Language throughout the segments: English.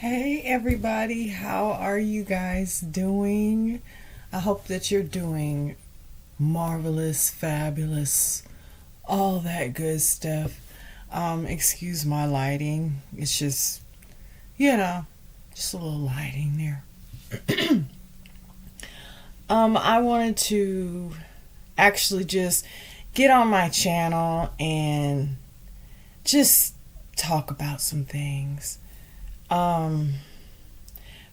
Hey everybody, how are you guys doing? I hope that you're doing marvelous, fabulous, all that good stuff. Excuse my lighting. It's just a little lighting there. I wanted to actually just get on my channel and just talk about some things. Um,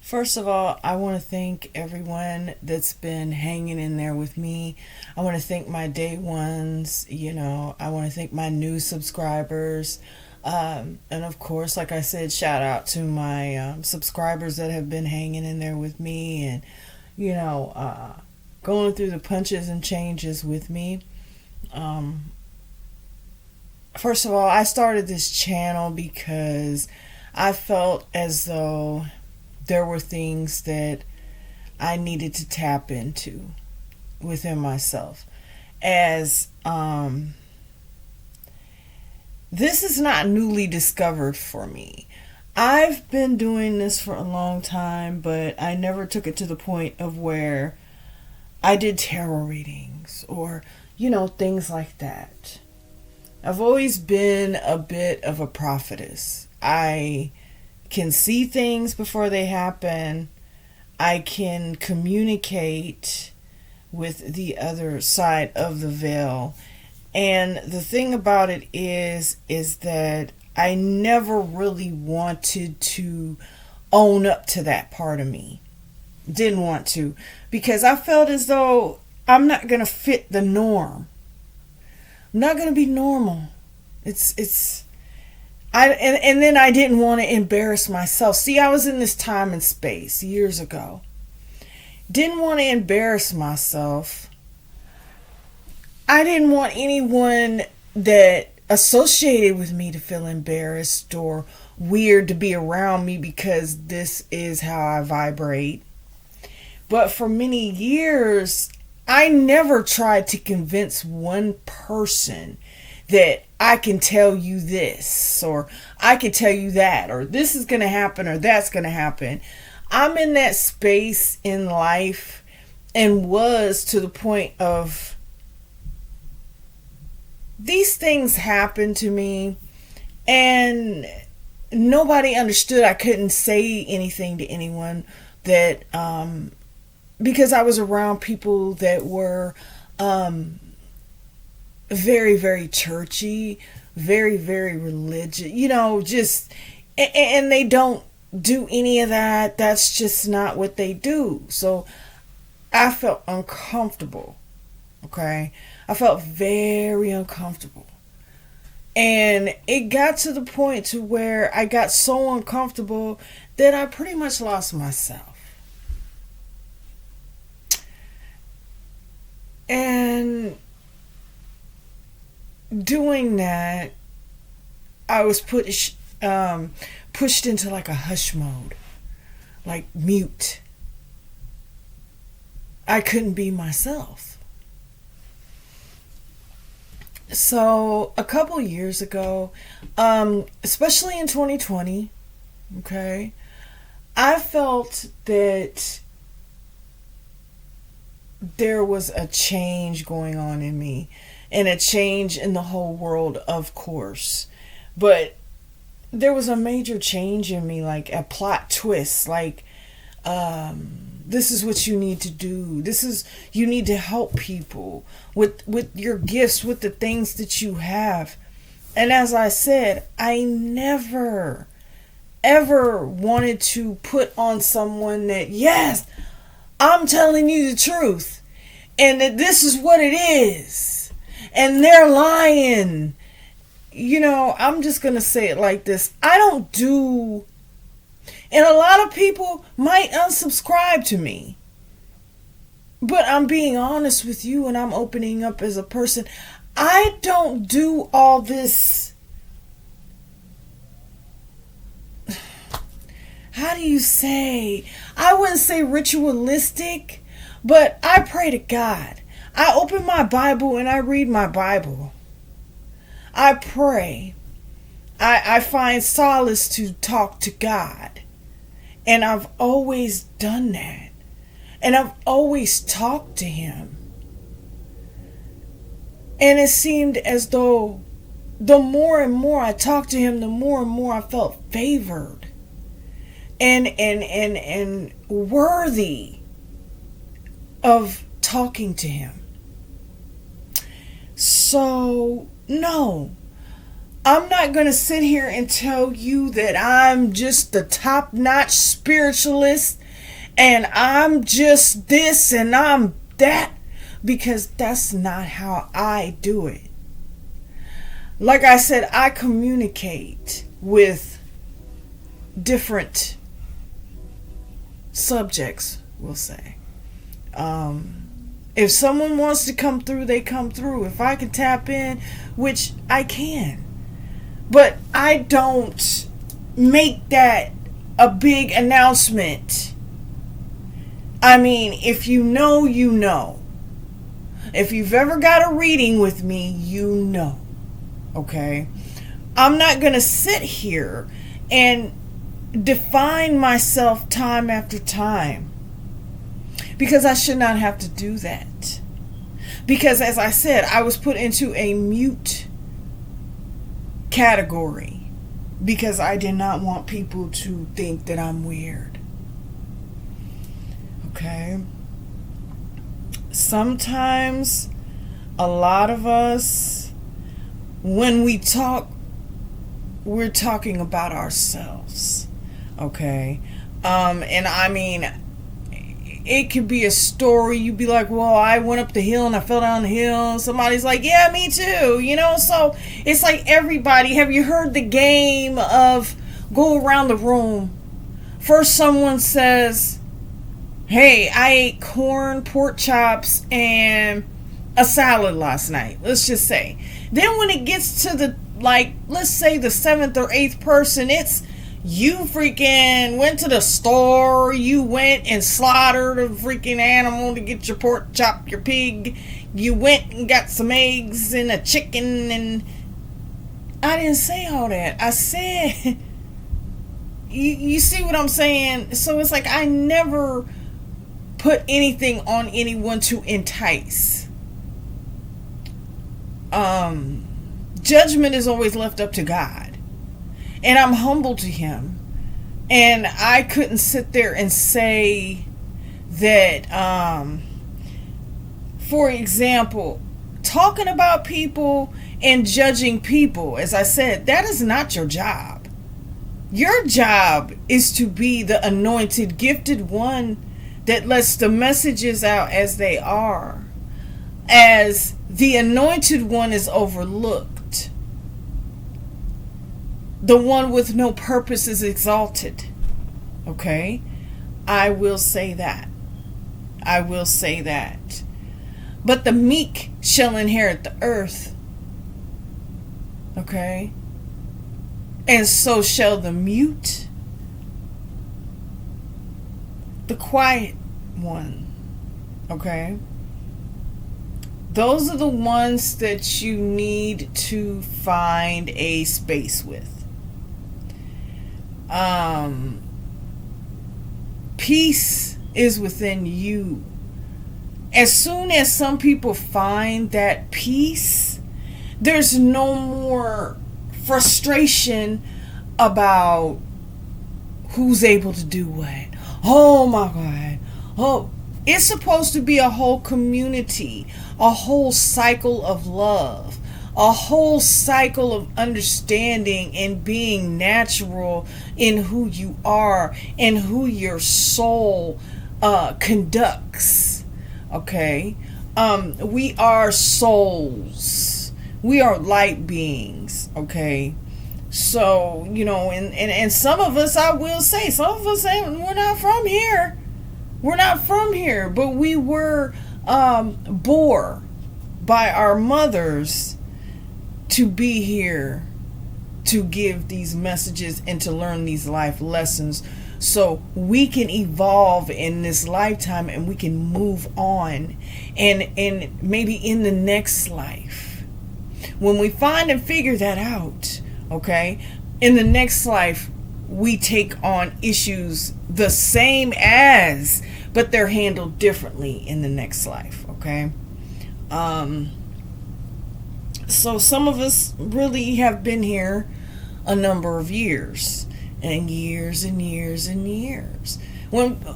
First of all, I want to thank everyone that's been hanging in there with me. I want to thank my day ones, I want to thank my new subscribers. And of course, like I said, shout out to my subscribers that have been hanging in there with me and, you know, uh, going through the punches and changes with me. Um, First of all, I started this channel because I felt as though there were things that I needed to tap into within myself. As This is not newly discovered for me. I've been doing this for a long time, but I never took it to the point of where I did tarot readings or, things like that. I've always been a bit of a prophetess. I can see things before they happen. I can communicate with the other side of the veil. And the thing about it is that I never really wanted to own up to that part of me. Didn't want to, because I felt as though I'm not going to fit the norm. I'm not going to be normal. It's and then I didn't want to embarrass myself. See, I was in this time and space years ago. Didn't want to embarrass myself. I didn't want anyone that associated with me to feel embarrassed or weird to be around me because this is how I vibrate. But for many years, I never tried to convince one person that I can tell you this or I can tell you that or this is going to happen or that's going to happen. I'm in that space in life and was to the point of these things happened to me and nobody understood. I couldn't say anything to anyone that because I was around people that were very, very churchy, very, very religious, just, and they don't do any of that. That's just not what they do. So I felt uncomfortable. Okay. I felt very uncomfortable. And it got to the point to where I got so uncomfortable that I pretty much lost myself. And doing that, I was pushed into like a hush mode, like mute. I couldn't be myself. So a couple years ago, especially in 2020, okay, I felt that there was a change going on in me and a change in the whole world, of course. But there was a major change in me, like a plot twist, like this is what you need to do. You need to help people with your gifts, with the things that you have. And as I said, I never ever wanted to put on someone that, yes, I'm telling you the truth and that this is what it is and they're lying. I'm just going to say it like this. I don't do, and a lot of people might unsubscribe to me, but I'm being honest with you and I'm opening up as a person. I don't do all this, how do you say? I wouldn't say ritualistic, but I pray to God. I open my Bible and I read my Bible. I pray. I find solace to talk to God. And I've always done that. And I've always talked to him. And it seemed as though the more and more I talked to him, the more and more I felt favored and worthy of talking to him. So, no, I'm not going to sit here and tell you that I'm just the top-notch spiritualist and I'm just this and I'm that, because that's not how I do it. Like I said, I communicate with different subjects, we'll say. If someone wants to come through, they come through. If I can tap in, which I can. But I don't make that a big announcement. I mean, if you know, you know. If you've ever got a reading with me, you know. Okay? I'm not going to sit here and define myself time after time, because I should not have to do that. Because as I said, I was put into a mute category because I did not want people to think that I'm weird. Okay? Sometimes a lot of us, when we talk, we're talking about ourselves. Okay? And I mean, it could be a story. You'd be like, well, I went up the hill and I fell down the hill. Somebody's like, yeah, me too. You know, so it's like everybody. Have you heard the game of go around the room? First someone says, hey, I ate corn, pork chops, and a salad last night. Let's just say. Then when it gets to the, like, let's say the 7th or 8th person, it's, you freaking went to the store, you went and slaughtered a freaking animal to get your pork chop, your pig, you went and got some eggs and a chicken, and I didn't say all that. I said, you see what I'm saying? So it's like I never put anything on anyone to entice. Judgment is always left up to God. And I'm humble to him. And I couldn't sit there and say that, for example, talking about people and judging people, as I said, that is not your job. Your job is to be the anointed, gifted one that lets the messages out as they are. As the anointed one is overlooked, the one with no purpose is exalted. Okay? I will say that. I will say that. But the meek shall inherit the earth. Okay? And so shall the mute, the quiet one. Okay? Those are the ones that you need to find a space with. Peace is within you. As soon as some people find that peace, there's no more frustration about who's able to do what. Oh my God. Oh, it's supposed to be a whole community, a whole cycle of love, a whole cycle of understanding and being natural in who you are and who your soul conducts. Okay? We are souls. We are light beings. Okay? So, you know, and some of us, I will say, some of us we're not from here. We're not from here, but we were born by our mothers to be here to give these messages and to learn these life lessons so we can evolve in this lifetime and we can move on and maybe in the next life. When we find and figure that out, okay, in the next life, we take on issues the same as, but they're handled differently in the next life, okay? So some of us really have been here a number of years, and years and years and years.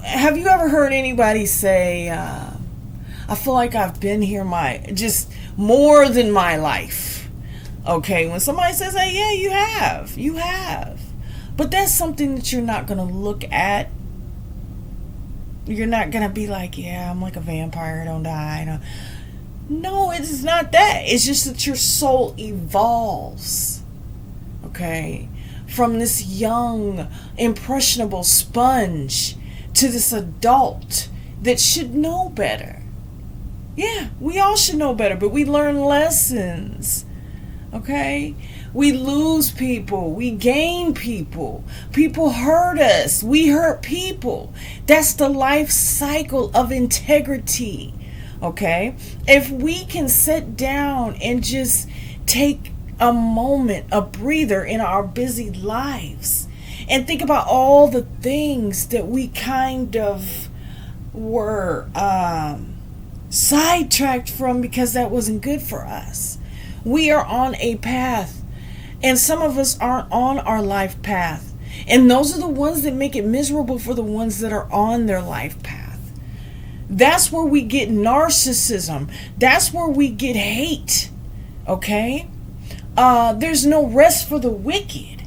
Have you ever heard anybody say, I feel like I've been here just more than my life? Okay, when somebody says that, yeah, you have. But that's something that you're not going to look at. You're not going to be like, yeah, I'm like a vampire, I don't die. No, it's not that. It's just that your soul evolves. Okay? From this young, impressionable sponge to this adult that should know better. Yeah, we all should know better, but we learn lessons. Okay? We lose people. We gain people. People hurt us. We hurt people. That's the life cycle of integrity. Okay? If we can sit down and just take a moment, a breather in our busy lives, and think about all the things that we kind of were sidetracked from because that wasn't good for us. We are on a path, and some of us aren't on our life path. And those are the ones that make it miserable for the ones that are on their life path. That's where we get narcissism. That's where we get hate. Okay? There's no rest for the wicked.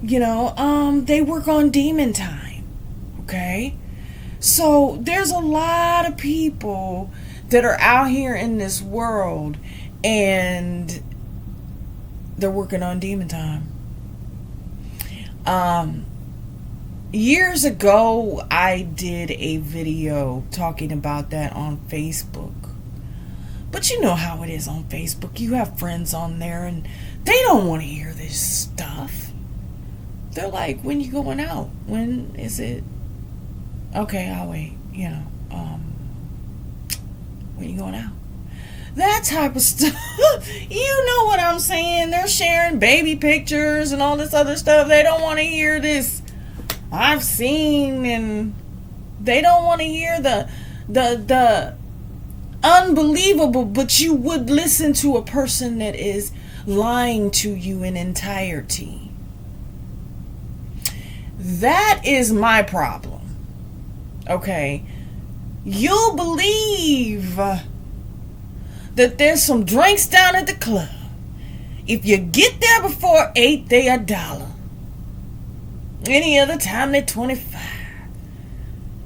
They work on demon time. Okay? So there's a lot of people that are out here in this world and they're working on demon time. Years ago, I did a video talking about that on Facebook. But you know how it is on Facebook. You have friends on there and they don't want to hear this stuff. They're like, when you going out? When is it? Okay, I'll wait. When you going out? That type of stuff. You know what I'm saying? They're sharing baby pictures and all this other stuff. They don't want to hear this. I've seen, and they don't want to hear the unbelievable, but you would listen to a person that is lying to you in entirety. That is my problem. Okay? You'll believe that there's some drinks down at the club. If you get there before 8, they $1. Any other time, they're 25.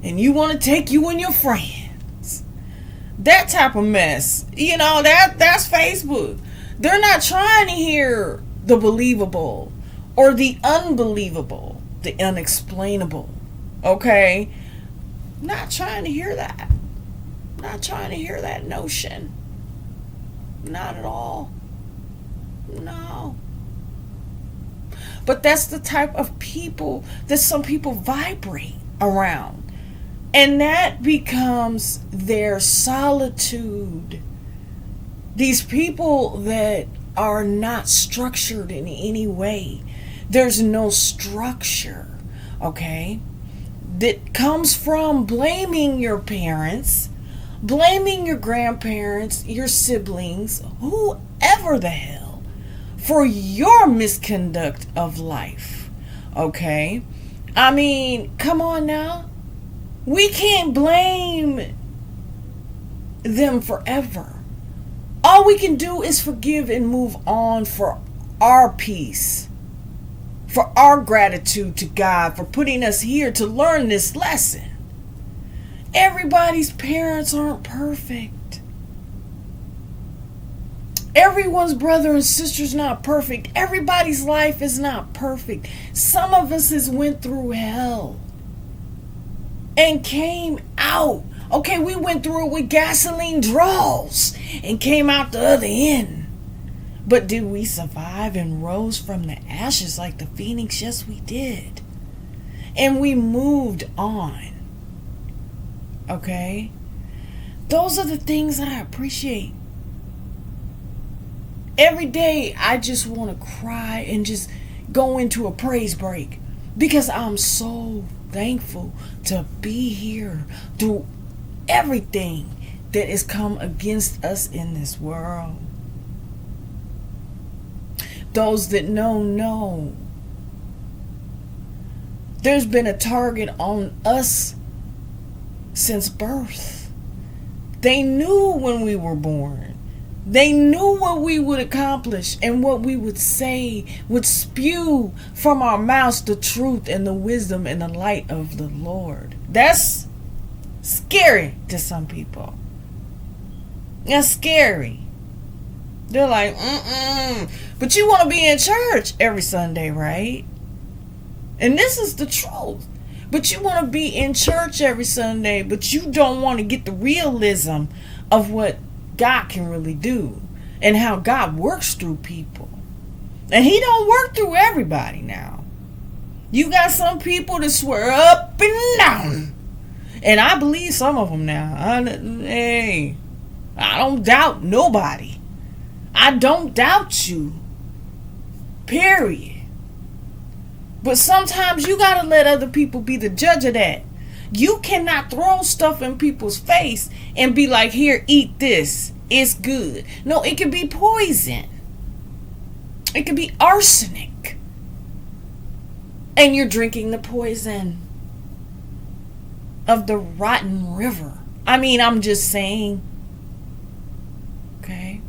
And you want to take you and your friends. That type of mess. That's Facebook. They're not trying to hear the believable or the unbelievable, the unexplainable. Okay? Not trying to hear that. Not trying to hear that notion. Not at all. No. But that's the type of people that some people vibrate around. And that becomes their solitude. These people that are not structured in any way. There's no structure. Okay? That comes from blaming your parents, blaming your grandparents, your siblings, whoever the hell, for your misconduct of life. Okay? I mean, come on now. We can't blame them forever. All we can do is forgive and move on for our peace. For our gratitude to God for putting us here to learn this lesson. Everybody's parents aren't perfect. Everyone's brother and sister's not perfect. Everybody's life is not perfect. Some of us has went through hell and came out. Okay, we went through it with gasoline draws and came out the other end. But did we survive and rose from the ashes like the phoenix? Yes, we did. And we moved on. Okay? Those are the things that I appreciate. Every day, I just want to cry and just go into a praise break because I'm so thankful to be here through everything that has come against us in this world. Those that know. There's been a target on us since birth. They knew when we were born. They knew what we would accomplish and what we would say would spew from our mouths the truth and the wisdom and the light of the Lord. That's scary to some people. That's scary. They're like, but you want to be in church every Sunday, right? And this is the truth. But you want to be in church every Sunday, but you don't want to get the realism of what God can really do and how God works through people. And he don't work through everybody now. You got some people that swear up and down. And I believe some of them now. I don't doubt nobody. I don't doubt you. Period. But sometimes you got to let other people be the judge of that. You cannot throw stuff in people's face and be like, here, eat this. It's good. No, it could be poison. It could be arsenic. And you're drinking the poison of the rotten river. I mean, I'm just saying. Okay?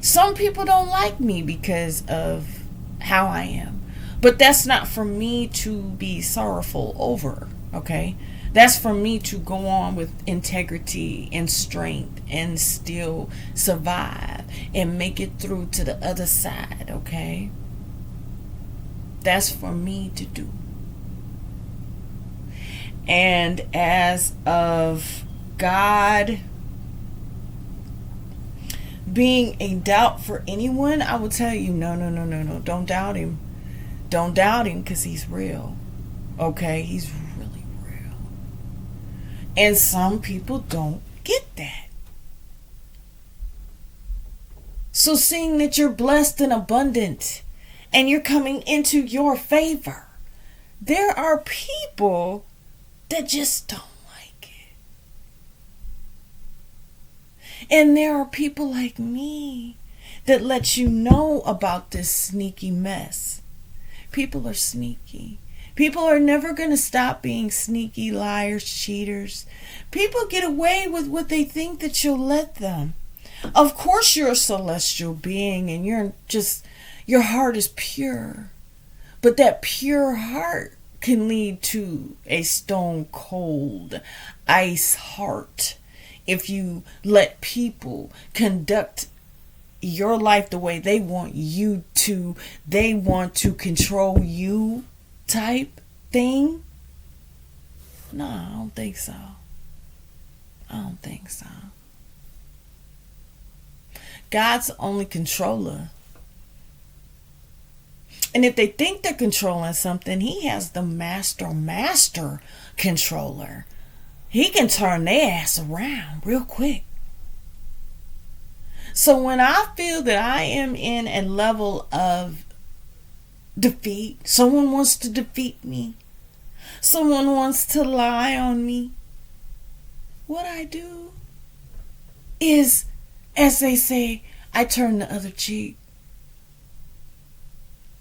Some people don't like me because of how I am. But that's not for me to be sorrowful over, okay? That's for me to go on with integrity and strength and still survive and make it through to the other side, okay? That's for me to do. And as of God being a doubt for anyone, I will tell you, no. Don't doubt him. Don't doubt him because he's real. Okay? He's really real. And some people don't get that. So seeing that you're blessed and abundant and you're coming into your favor, there are people that just don't like it. And there are people like me that let you know about this sneaky mess. People are sneaky. People are never going to stop being sneaky, liars, cheaters. People get away with what they think that you'll let them. Of course you're a celestial being and your heart is pure. But that pure heart can lead to a stone cold ice heart if you let people conduct your life the way they want you to. They want to control you type thing. No, I don't think so. God's the only controller. And if they think they're controlling something, he has the master controller. He can turn their ass around real quick. So when I feel that I am in a level of defeat, someone wants to defeat me, someone wants to lie on me, what I do is, as they say, I turn the other cheek.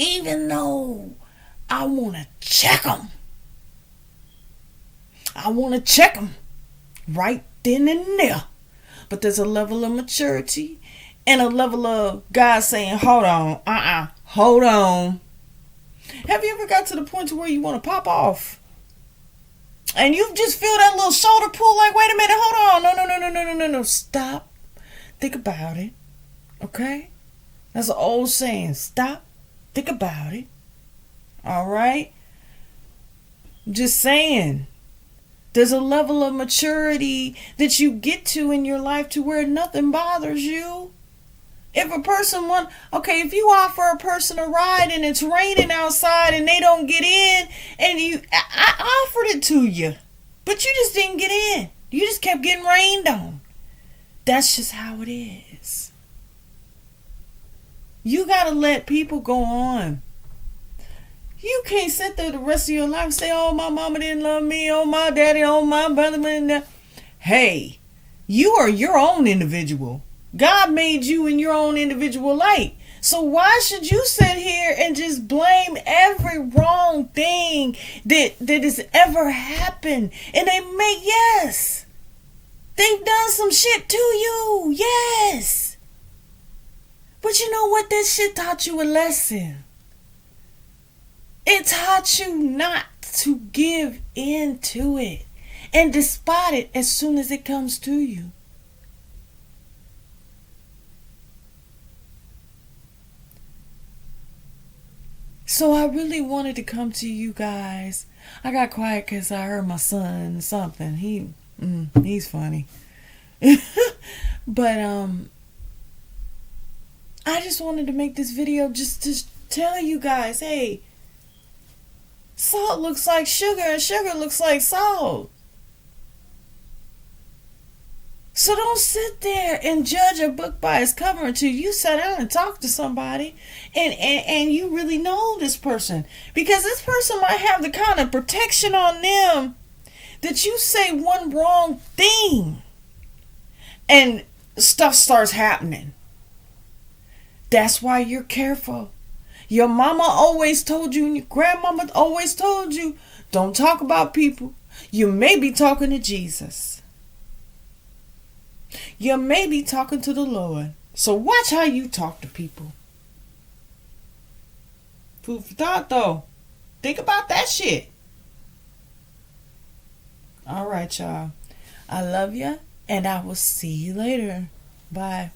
Even though I want to check them. I want to check them right then and there. But there's a level of maturity and a level of God saying, hold on, hold on. Have you ever got to the point to where you want to pop off? And you just feel that little shoulder pull like, wait a minute, hold on. No. Stop. Think about it. Okay? That's an old saying. Stop. Think about it. All right? Just saying. There's a level of maturity that you get to in your life to where nothing bothers you. If a person if you offer a person a ride and it's raining outside and they don't get in, and I offered it to you, but you just didn't get in. You just kept getting rained on. That's just how it is. You got to let people go on. You can't sit there the rest of your life and say, oh, my mama didn't love me, oh, my daddy, oh, my brother. Hey, you are your own individual. God made you in your own individual light. So why should you sit here and just blame every wrong thing that has ever happened? And yes, they've done some shit to you. Yes. But you know what? That shit taught you a lesson. It taught you not to give in to it and despise it as soon as it comes to you. So I really wanted to come to you guys. I got quiet because I heard my son something. He's funny. But I just wanted to make this video just to tell you guys, hey, salt looks like sugar and sugar looks like salt. So don't sit there and judge a book by its cover until you sit down and talk to somebody and you really know this person. Because this person might have the kind of protection on them that you say one wrong thing and stuff starts happening. That's why you're careful. Your mama always told you and your grandmama always told you, don't talk about people. You may be talking to Jesus. You may be talking to the Lord. So watch how you talk to people. Food for thought, though. Think about that shit. All right, y'all. I love you, and I will see you later. Bye.